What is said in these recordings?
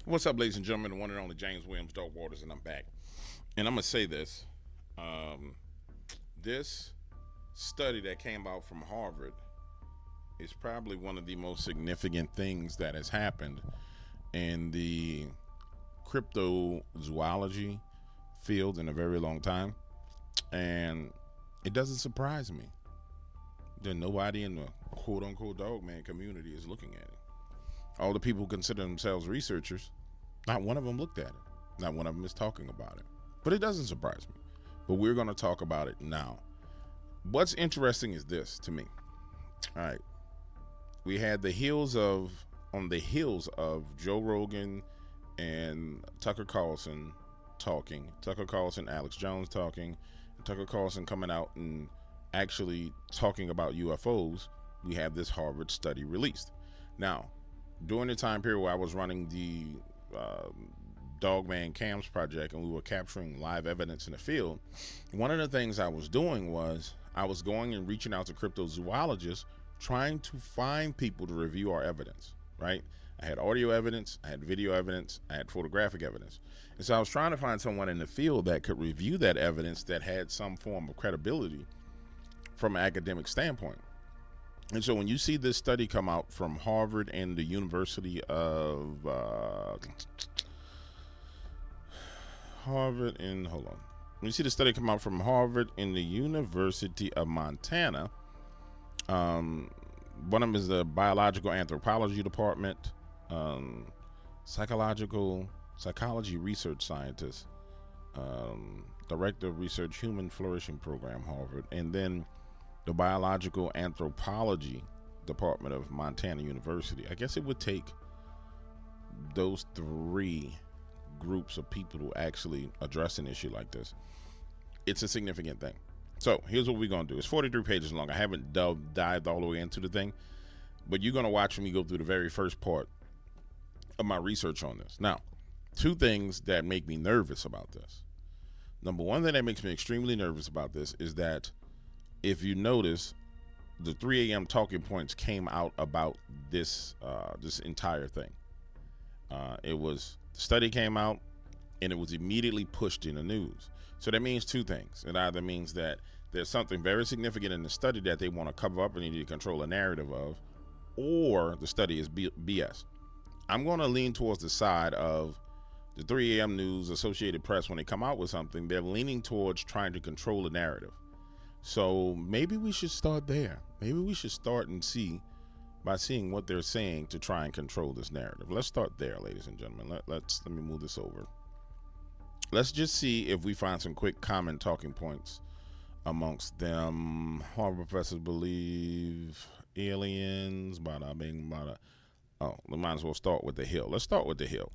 What's up, ladies and gentlemen? The one and only James Williams, Dark Waters, and I'm back. And I'm going to say this. This study that came out from Harvard is probably one of the most significant things that has happened in the cryptozoology field in a very long time. And it doesn't surprise me that nobody in the quote-unquote dogman community is looking at it. All the people who consider themselves researchers, not one of them looked at it. Not one of them is talking about it. But it doesn't surprise me. But we're going to talk about it now. What's interesting is this to me. All right. We had on the heels of Joe Rogan and Tucker Carlson talking, Tucker Carlson, Alex Jones talking, and Tucker Carlson coming out and actually talking about UFOs, we have this Harvard study released. Now, during the time period where I was running the Dogman Cams project and we were capturing live evidence in the field, one of the things I was doing was I was going and reaching out to cryptozoologists trying to find people to review our evidence, right? I had audio evidence, I had video evidence, I had photographic evidence. And so I was trying to find someone in the field that could review that evidence that had some form of credibility from an academic standpoint. And so when you see this study come out from Harvard and the University of when you see the study come out from Harvard and the University of Montana, one of them is the biological anthropology department, psychology research scientist, director of research human flourishing program, Harvard, and then the biological anthropology department of Montana University. I guess it would take those three groups of people to actually address an issue like this. It's a significant thing. So here's what we're going to do. It's 43 pages long. I haven't dived all the way into the thing, but you're going to watch me go through the very first part of my research on this. Now, two things that make me nervous about this. Number one thing that makes me extremely nervous about this is that if you notice, the 3 a.m. talking points came out about this entire thing. The study came out and it was immediately pushed in the news. So that means two things. It either means that there's something very significant in the study that they want to cover up and they need to control a narrative of, or the study is BS. I'm going to lean towards the side of the 3 a.m. news, Associated Press. When they come out with something, they're leaning towards trying to control the narrative. So maybe we should start there. Maybe we should start and see by seeing what they're saying to try and control this narrative. Let's start there, ladies and gentlemen. Let me move this over. Let's just see if we find some quick common talking points amongst them. Harvard professors believe aliens, bada bing, bada. Oh, we might as well start with the Hill. Let's start with the Hill.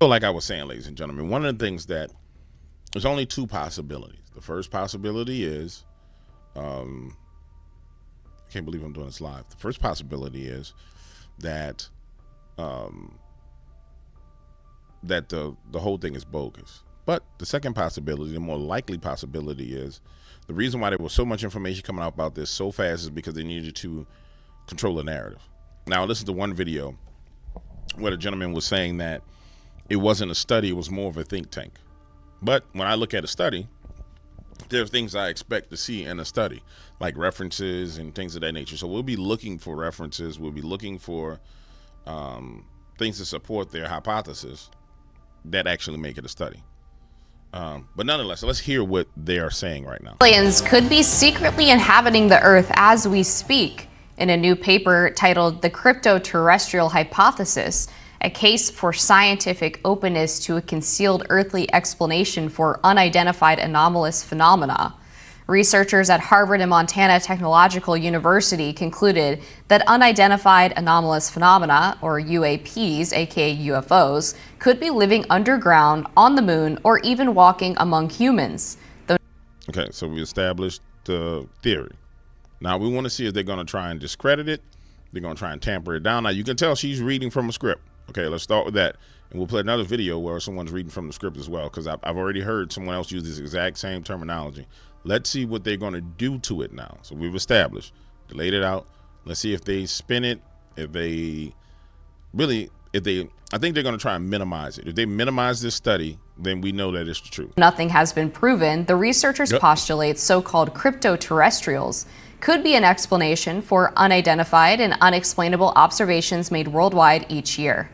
So like I was saying, ladies and gentlemen, one of the things that there's only two possibilities. The first possibility is, I can't believe I'm doing this live. The first possibility is that the whole thing is bogus. But the second possibility, the more likely possibility, is the reason why there was so much information coming out about this so fast is because they needed to control the narrative. Now, listen to one video where the gentleman was saying that it wasn't a study, it was more of a think tank. But when I look at a study, there are things I expect to see in a study, like references and things of that nature. So we'll be looking for references. We'll be looking for things to support their hypothesis that actually make it a study. But nonetheless, let's hear what they are saying right now. Aliens could be secretly inhabiting the Earth as we speak. In a new paper titled The Cryptoterrestrial Hypothesis, a case for scientific openness to a concealed earthly explanation for unidentified anomalous phenomena. Researchers at Harvard and Montana Technological University concluded that unidentified anomalous phenomena, or UAPs, aka UFOs, could be living underground, on the moon, or even walking among humans. Okay, so we established the theory. Now we want to see if they're going to try and discredit it. They're going to try and tamper it down. Now you can tell she's reading from a script. Okay, let's start with that. And we'll play another video where someone's reading from the script as well, because I've already heard someone else use this exact same terminology. Let's see what they're going to do to it now. So we've established, they laid it out. Let's see if they spin it, if they really, I think they're going to try and minimize it. If they minimize this study, then we know that it's the truth. Nothing has been proven. The researchers postulate so-called cryptoterrestrials could be an explanation for unidentified and unexplainable observations made worldwide each year.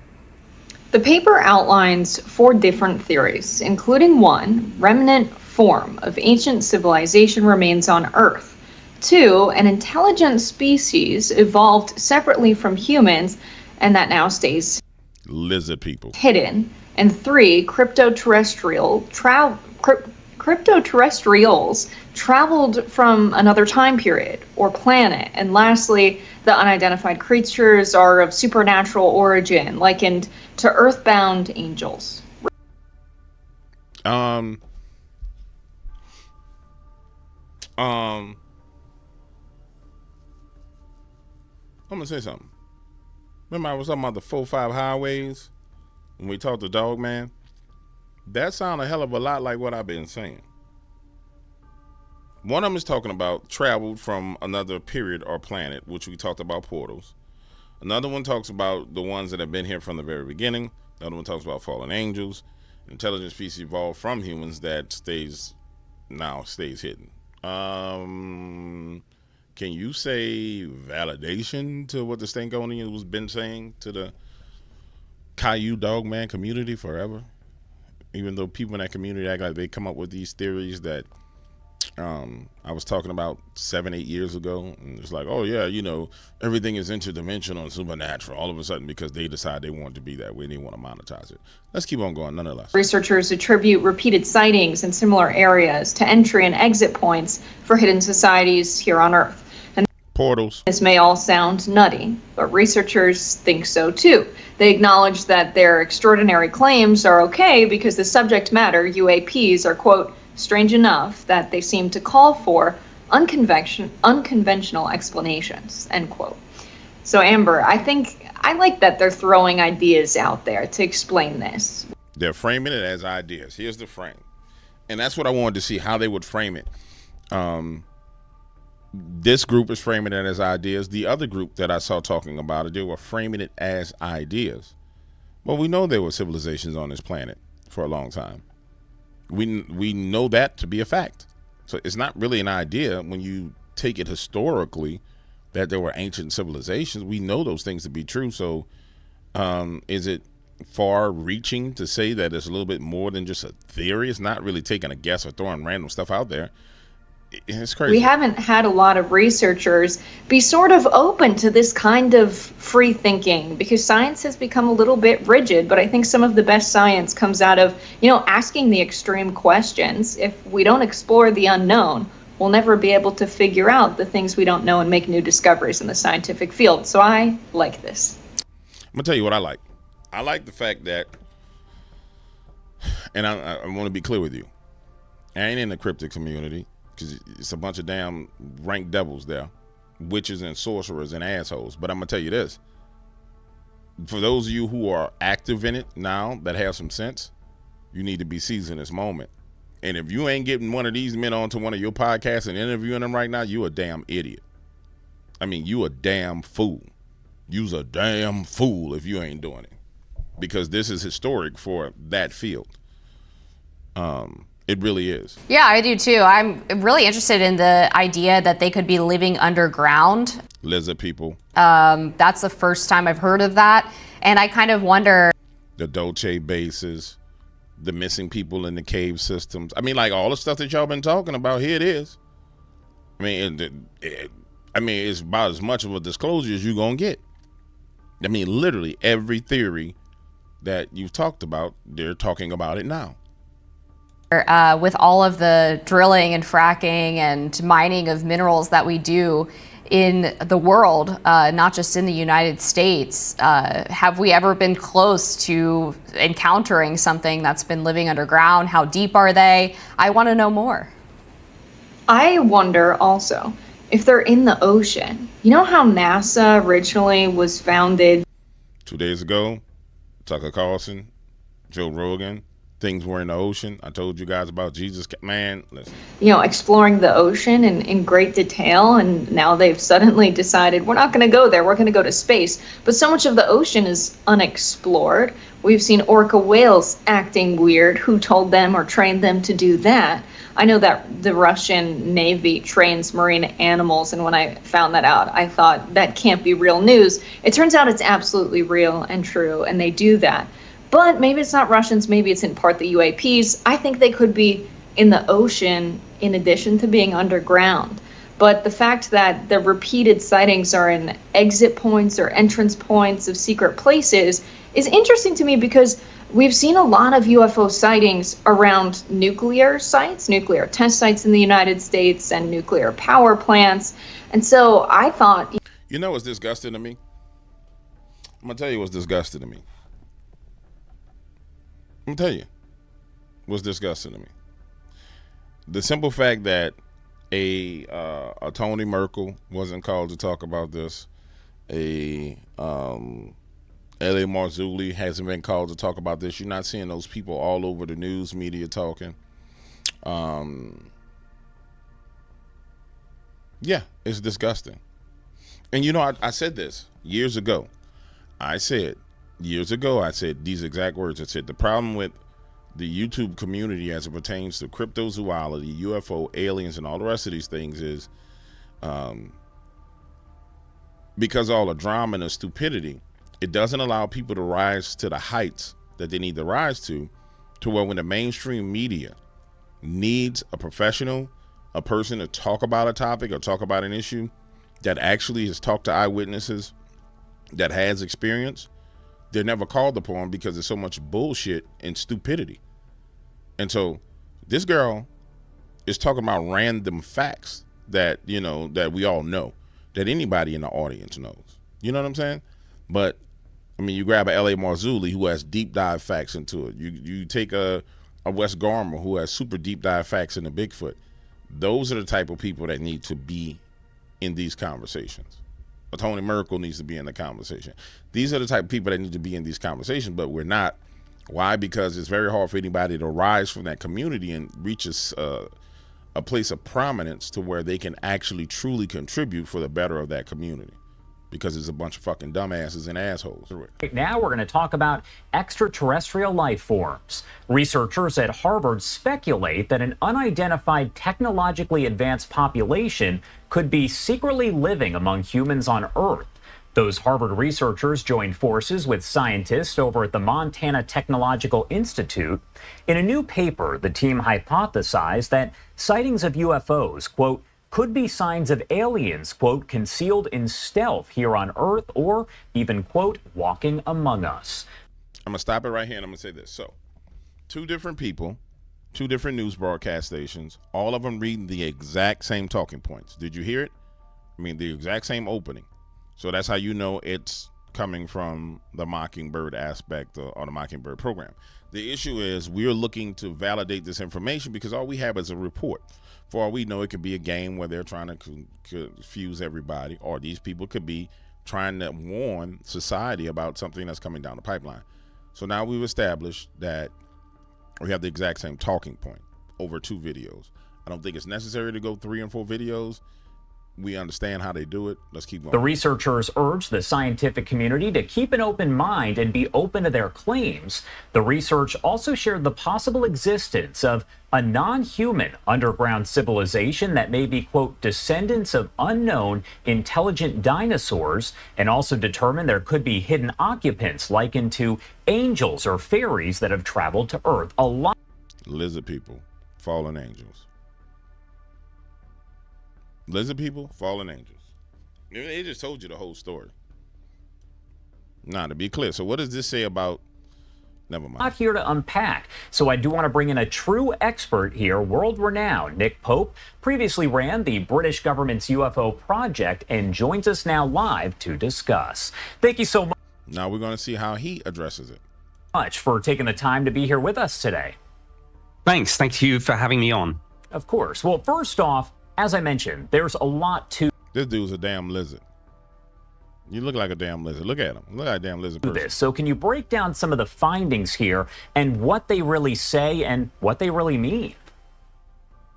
The paper outlines 4 different theories, including 1, remnant form of ancient civilization remains on Earth. 2, an intelligent species evolved separately from humans and that now stays lizard people hidden. And 3, cryptoterrestrials traveled from another time period or planet. And lastly, the unidentified creatures are of supernatural origin, likened to earthbound angels. I'm gonna say something. Remember I was talking about the 4-5 highways when we talked to Dog Man? That sound a hell of a lot like what I've been saying. One of them is talking about traveled from another period or planet, which we talked about portals. Another one talks about the ones that have been here from the very beginning. Another one talks about fallen angels. Intelligent species evolved from humans that stays hidden. Can you say validation to what the Stankonian was been saying to the Caillou Dogman community forever? Even though people in that community act like they come up with these theories that I was talking about 7-8 years ago, and it's like, oh yeah, everything is interdimensional and supernatural all of a sudden because they decide they want to be that way and they want to monetize it. Let's keep on going nonetheless. Researchers attribute repeated sightings in similar areas to entry and exit points for hidden societies here on Earth. And portals. This may all sound nutty, but researchers think so too. They acknowledge that their extraordinary claims are okay because the subject matter, UAPs, are, quote, strange enough that they seem to call for unconventional explanations, end quote. So Amber, I like that they're throwing ideas out there to explain this. They're framing it as ideas. Here's the frame. And that's what I wanted to see, how they would frame it. This group is framing it as ideas. The other group that I saw talking about it, they were framing it as ideas. Well, we know there were civilizations on this planet for a long time. We know that to be a fact. So it's not really an idea when you take it historically that there were ancient civilizations. We know those things to be true. So is it far reaching to say that it's a little bit more than just a theory? It's not really taking a guess or throwing random stuff out there. It's crazy. We haven't had a lot of researchers be sort of open to this kind of free thinking because science has become a little bit rigid, but I think some of the best science comes out of, asking the extreme questions. If we don't explore the unknown, we'll never be able to figure out the things we don't know and make new discoveries in the scientific field. So I like this. I'm gonna tell you what I like. I like the fact that, and I want to be clear with you, I ain't in the cryptic community, because it's a bunch of damn rank devils there, witches and sorcerers and assholes. But I'm gonna tell you this: for those of you who are active in it now that have some sense, you need to be seizing this moment. And if you ain't getting one of these men onto one of your podcasts and interviewing them right now, you a damn idiot. I mean, you a damn fool. You's a damn fool if you ain't doing it, because this is historic for that field. It really is. Yeah, I do too. I'm really interested in the idea that they could be living underground. Lizard people. That's the first time I've heard of that. And I kind of wonder. The Dolce bases, the missing people in the cave systems. I mean, like all the stuff that y'all been talking about, here it is. I mean, it's about as much of a disclosure as you're going to get. I mean, literally every theory that you've talked about, they're talking about it now. With all of the drilling and fracking and mining of minerals that we do in the world, not just in the United States, have we ever been close to encountering something that's been living underground? How deep are they? I want to know more. I wonder also if they're in the ocean. You know how NASA originally was founded? 2 days ago, Tucker Carlson, Joe Rogan, things were in the ocean. I told you guys about Jesus. Man, listen. Exploring the ocean in great detail, and now they've suddenly decided we're not going to go there, we're going to go to space. But so much of the ocean is unexplored. We've seen orca whales acting weird. Who told them or trained them to do that? I know that the Russian Navy trains marine animals, and when I found that out, I thought that can't be real news. It turns out it's absolutely real and true, and they do that. But maybe it's not Russians, maybe it's in part the UAPs. I think they could be in the ocean in addition to being underground. But the fact that the repeated sightings are in exit points or entrance points of secret places is interesting to me, because we've seen a lot of UFO sightings around nuclear sites, nuclear test sites in the United States, and nuclear power plants. And so I thought... You know what's disgusting to me? I'm going to tell you what's disgusting to me. I'm going to tell you what's disgusting to me. The simple fact that a Tony Merkel wasn't called to talk about this. L.A. Marzulli hasn't been called to talk about this. You're not seeing those people all over the news media talking. Yeah, it's disgusting. And I said this years ago. I said these exact words. I said the problem with the YouTube community as it pertains to cryptozoology, UFO, aliens, and all the rest of these things is because all the drama and the stupidity, it doesn't allow people to rise to the heights that they need to rise to where when the mainstream media needs a professional, a person to talk about a topic or talk about an issue that actually has talked to eyewitnesses, that has experience, they're never called upon because there's so much bullshit and stupidity. And so this girl is talking about random facts that, that we all know, that anybody in the audience knows. You know what I'm saying? But I mean, you grab a L.A. Marzulli who has deep dive facts into it. You take a Wes Garmer who has super deep dive facts into Bigfoot. Those are the type of people that need to be in these conversations. A Tony Merkel needs to be in the conversation. These are the type of people that need to be in these conversations, but we're not. Why? Because it's very hard for anybody to rise from that community and reach a place of prominence to where they can actually truly contribute for the better of that community. Because it's a bunch of fucking dumbasses and assholes. Right now, we're going to talk about extraterrestrial life forms. Researchers at Harvard speculate that an unidentified technologically advanced population could be secretly living among humans on Earth. Those Harvard researchers joined forces with scientists over at the Montana Technological Institute. In a new paper, the team hypothesized that sightings of UFOs, quote, could be signs of aliens, quote, concealed in stealth here on Earth, or even, quote, walking among us. I'm going to stop it right here and I'm going to say this. So, two different people, two different news broadcast stations, all of them reading the exact same talking points. Did you hear it? I mean, the exact same opening. So that's how you know it's coming from the Mockingbird aspect or the Mockingbird program. The issue is we're looking to validate this information because all we have is a report. For all we know, it could be a game where they're trying to confuse everybody, or these people could be trying to warn society about something that's coming down the pipeline. So now we've established that we have the exact same talking point over 2 videos. I don't think it's necessary to go 3 and 4 videos. We understand how they do it. Let's keep going. The researchers urge the scientific community to keep an open mind and be open to their claims. The research also shared the possible existence of a non-human underground civilization that may be, quote, descendants of unknown intelligent dinosaurs, and also determined there could be hidden occupants likened to angels or fairies that have traveled to Earth. A lot. Lizard people, fallen angels. Lizard people, fallen angels. They just told you the whole story. Now, to be clear, so what does this say about... Never mind. Not here to unpack, so I do want to bring in a true expert here, world-renowned Nick Pope, previously ran the British government's UFO project and joins us now live to discuss. Thank you so much. Now we're going to see how he addresses it. Much for taking the time to be here with us today. Thanks. Thank you for having me on. Of course. Well, first off, as I mentioned, there's a lot to... This dude's a damn lizard. You look like a damn lizard. Look at him. Look like a damn lizard person. this. So can you break down some of the findings here and what they really say and what they really mean?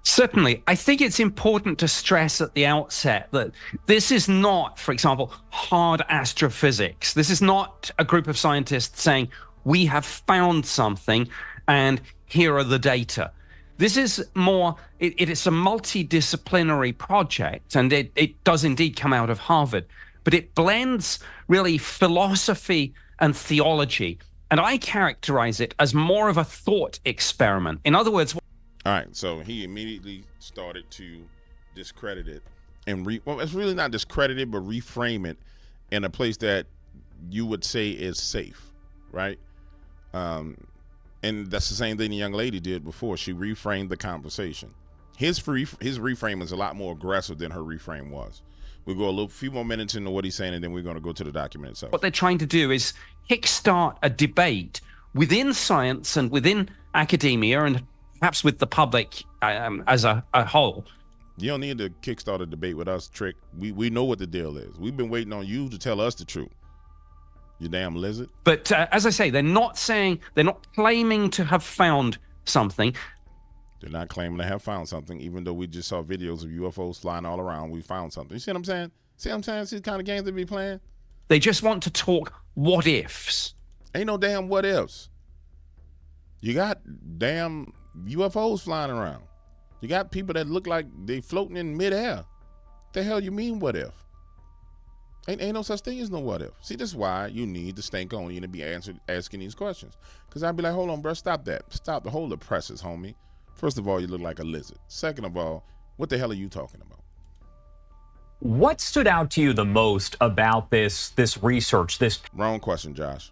Certainly. I think it's important to stress at the outset that this is not, for example, hard astrophysics. This is not a group of scientists saying, we have found something and here are the data. This is more, it is a multidisciplinary project, and it does indeed come out of Harvard, but it blends really philosophy and theology. And I characterize it as more of a thought experiment. In other words, all right, so he immediately started to discredit it and well, it's really not discredit it, but reframe it in a place that you would say is safe, right? And that's the same thing the young lady did before. She reframed the conversation. His reframe is a lot more aggressive than her reframe was. We'll go few more minutes into what he's saying, and then we're going to go to the document itself. What they're trying to do is kickstart a debate within science and within academia and perhaps with the public as a whole. You don't need to kickstart a debate with us, Trick. We know what the deal is. We've been waiting on you to tell us the truth. You damn lizard. But as I say, they're not claiming to have found something. They're not claiming to have found something, even though we just saw videos of UFOs flying all around. We found something. You see what I'm saying? See what I'm saying? See the kind of games they be playing? They just want to talk what ifs. Ain't no damn what ifs. You got damn UFOs flying around. You got people that look like they floating in midair. The hell you mean what if? Ain't no such thing as no what if. See, this is why you need the stank on you to be asking these questions. Because I'd be like, hold on, bro, stop that. Stop the whole presses, homie. First of all, you look like a lizard. Second of all, what the hell are you talking about? What stood out to you the most about this research, this Wrong question, Josh.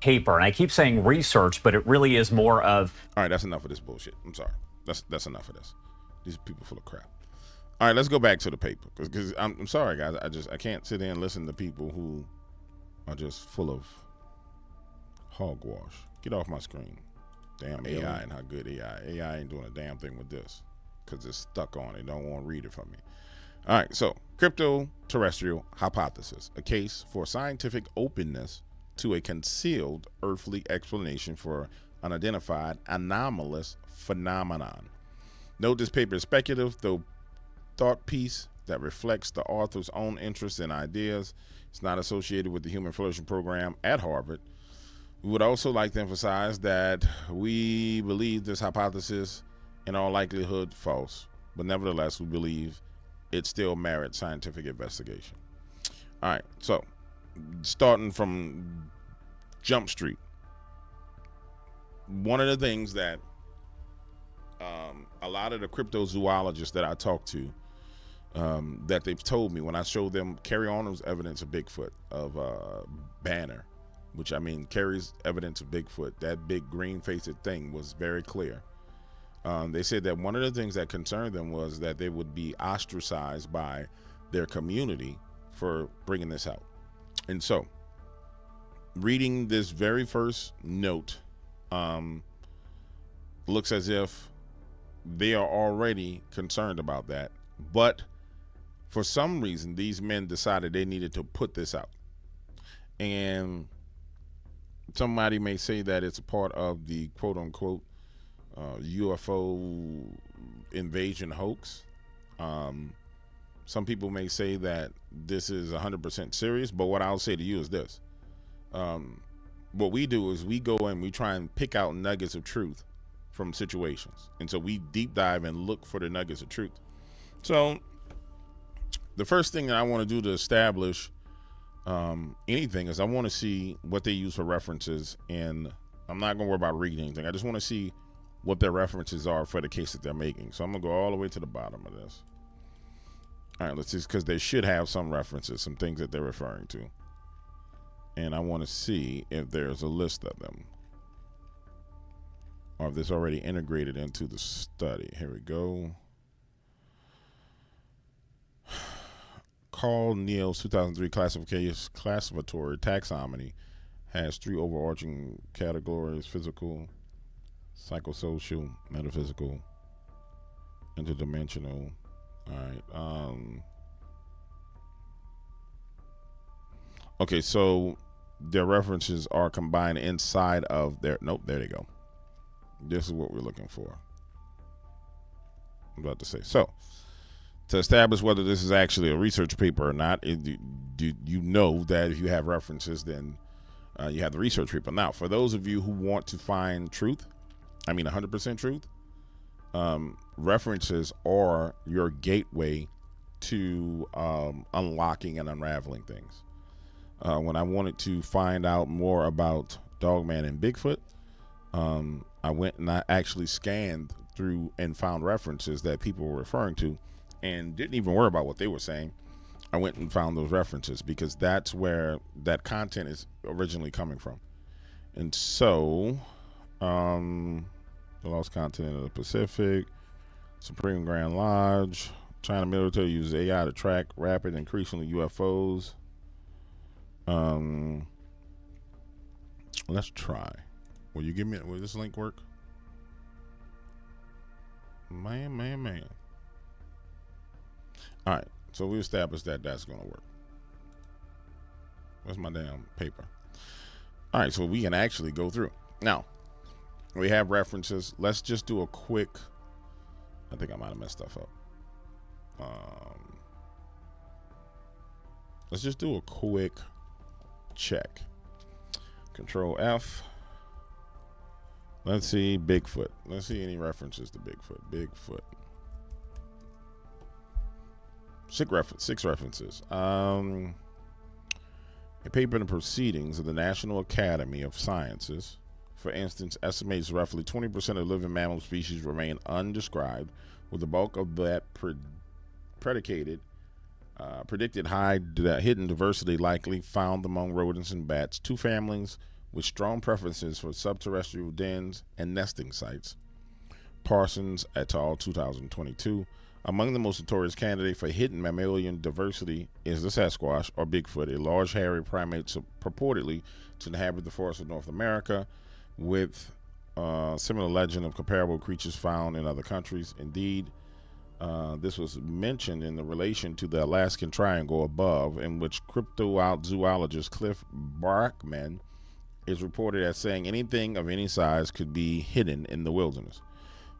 paper? And I keep saying research, but it really is more of... All right, that's enough of this bullshit. I'm sorry. That's enough of this. These people full of crap. All right, let's go back to the paper. Because I'm sorry, guys. I can't sit there and listen to people who are just full of hogwash. Get off my screen. Damn AI and how good AI. AI ain't doing a damn thing with this because it's stuck on it. Don't want to read it from me. All right, so Cryptoterrestrial Hypothesis, a case for scientific openness to a concealed earthly explanation for unidentified anomalous phenomenon. Note this paper is speculative, though thought piece that reflects the author's own interests and ideas. It's not associated with the Human Flourishing Program at Harvard. We would also like to emphasize that we believe this hypothesis in all likelihood false, but nevertheless we believe it still merits scientific investigation. All right, so starting from Jump Street, one of the things that a lot of the cryptozoologists that I talk to, that they've told me when I showed them Carrie Arnold's evidence of Bigfoot, of Banner, which I mean Carrie's evidence of Bigfoot, that big green-faced thing was very clear. They said that one of the things that concerned them was that they would be ostracized by their community for bringing this out. And so, reading this very first note looks as if they are already concerned about that. But for some reason, these men decided they needed to put this out. And somebody may say that it's a part of the quote-unquote UFO invasion hoax. Some people may say that this is 100% serious, but what I'll say to you is this. What we do is we go and we try and pick out nuggets of truth from situations. And so we deep dive and look for the nuggets of truth. So the first thing that I want to do to establish anything is I want to see what they use for references. And I'm not going to worry about reading anything. I just want to see what their references are for the case that they're making. So I'm going to go all the way to the bottom of this. All right, let's see, because they should have some references, some things that they're referring to. And I want to see if there's a list of them, or if this already integrated into the study. Here we go. Carl Neal's 2003 classificatory taxonomy has 3 overarching categories: physical, psychosocial, metaphysical, interdimensional. All right. Okay, so their references are combined inside of their. Nope, there they go. This is what we're looking for. I'm about to say. So, to establish whether this is actually a research paper or not, you know that if you have references, then you have the research paper. Now, for those of you who want to find truth, 100% truth, references are your gateway to unlocking and unraveling things. When I wanted to find out more about Dogman and Bigfoot, I went and I actually scanned through and found references that people were referring to and didn't even worry about what they were saying. I went and found those references because that's where that content is originally coming from. And so, the lost continent of the Pacific, Supreme Grand Lodge, China military uses AI to track rapid increasingly UFOs. Let's try. Will you give me? Will this link work? Man. All right. So we established that that's going to work. Where's my damn paper? All right. So we can actually go through. Now, we have references. Let's just do a quick. I think I might have messed stuff up. Let's just do a quick check. Control F. Let's see Bigfoot. Let's see any references to Bigfoot. Bigfoot. Six references. A paper in the Proceedings of the National Academy of Sciences, for instance, estimates roughly 20% of living mammal species remain undescribed, with the bulk of that predicted high hidden diversity likely found among rodents and bats, two families with strong preferences for subterrestrial dens and nesting sites. Parsons et al. 2022. Among the most notorious candidates for hidden mammalian diversity is the Sasquatch, or Bigfoot, a large hairy primate purportedly to inhabit the forests of North America, with similar legend of comparable creatures found in other countries. Indeed, this was mentioned in the relation to the Alaskan Triangle above, in which cryptozoologist Cliff Bachman is reported as saying anything of any size could be hidden in the wilderness.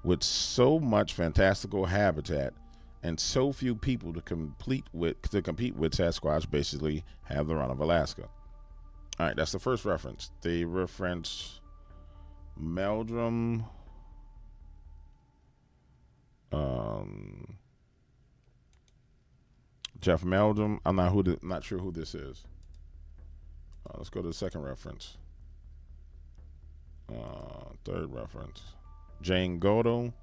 With so much fantastical habitat and so few people to compete with Sasquatch basically have the run of Alaska. All right, that's the first reference. They reference Meldrum. Jeff Meldrum. I'm not sure who this is. Let's go to the second reference. Third reference. Jane Goodall.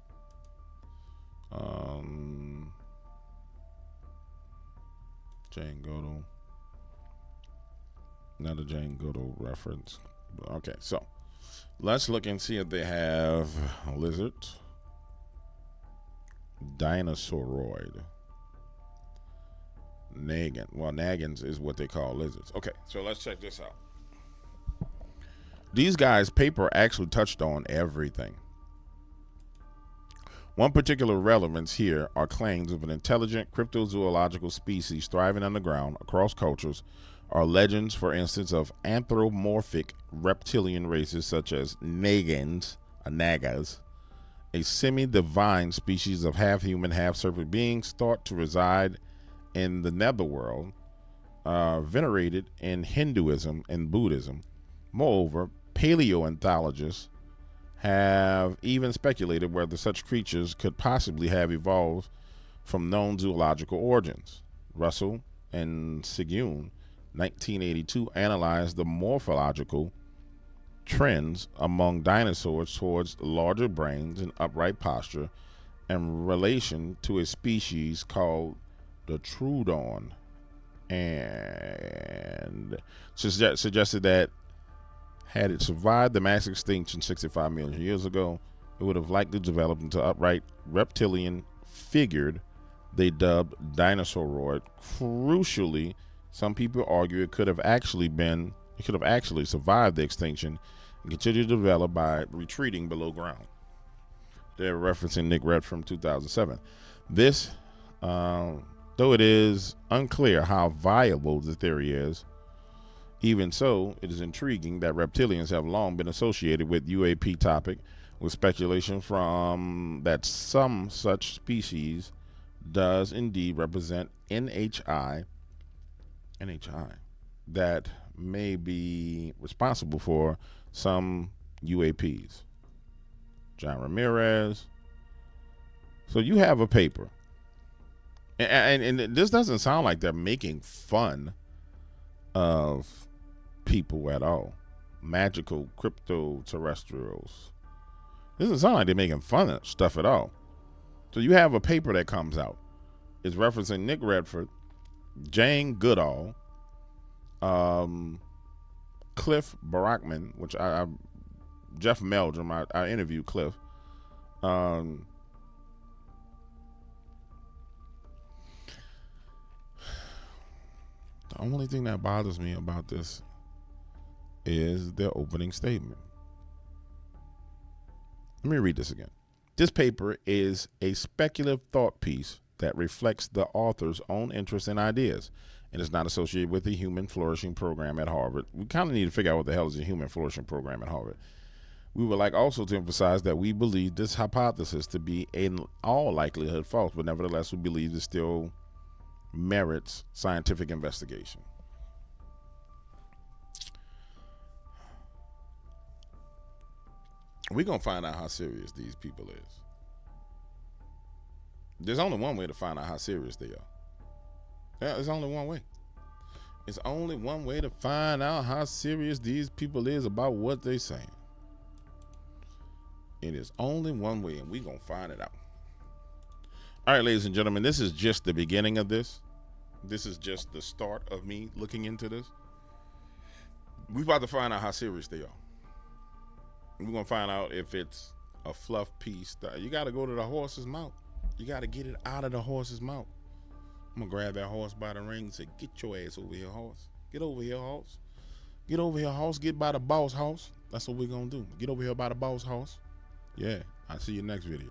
Jane Goodall. Another Jane Goodall reference. Okay, so let's look and see if they have lizards. Dinosauroid. Nagin. Well, Nagins is what they call lizards. Okay, so let's check this out. These guys' paper actually touched on everything. One particular relevance here are claims of an intelligent cryptozoological species thriving underground across cultures, or legends, for instance, of anthropomorphic reptilian races such as Nagins, Nagas, a semi-divine species of half-human, half-serpent beings thought to reside in the netherworld, venerated in Hinduism and Buddhism. Moreover, paleoanthologists have even speculated whether such creatures could possibly have evolved from known zoological origins. Russell and Seguin, 1982, analyzed the morphological trends among dinosaurs towards larger brains and upright posture in relation to a species called the Troodon, and suggested that had it survived the mass extinction 65 million years ago, it would have likely developed into upright reptilian figured they dubbed Dinosauroid. Crucially, some people argue it could have actually survived the extinction and continued to develop by retreating below ground. They're referencing Nick Redd from 2007. This, though it is unclear how viable the theory is, Even so, it is intriguing that reptilians have long been associated with UAP topic, with speculation from that some such species does indeed represent NHI that may be responsible for some UAPs. John Ramirez. So you have a paper, and this doesn't sound like they're making fun of people at all. Magical cryptoterrestrials. This doesn't sound like they're making fun of stuff at all. So you have a paper that comes out. It's referencing Nick Redford, Jane Goodall, Cliff Barackman, which Jeff Meldrum, I interviewed Cliff. The only thing that bothers me about this is their opening statement. Let me read this again. This paper is a speculative thought piece that reflects the author's own interests and ideas, and is not associated with the Human Flourishing Program at Harvard. We kind of need to figure out what the hell is the Human Flourishing Program at Harvard. We would like also to emphasize that we believe this hypothesis to be in all likelihood false, but nevertheless we believe it still merits scientific investigation. We're going to find out how serious these people is. There's only one way to find out how serious they are. Yeah, there's only one way. It's only one way to find out how serious these people is about what they're saying. It is only one way, and we're going to find it out. All right, ladies and gentlemen, this is just the beginning of this. This is just the start of me looking into this. We're about to find out how serious they are. We're going to find out if it's a fluff piece. You got to go to the horse's mouth. You got to get it out of the horse's mouth. I'm going to grab that horse by the ring and say, get your ass over here, horse. Get over here, horse. Get over here, horse. Get by the boss house. That's what we're going to do. Get over here by the boss house. Yeah, I'll see you next video.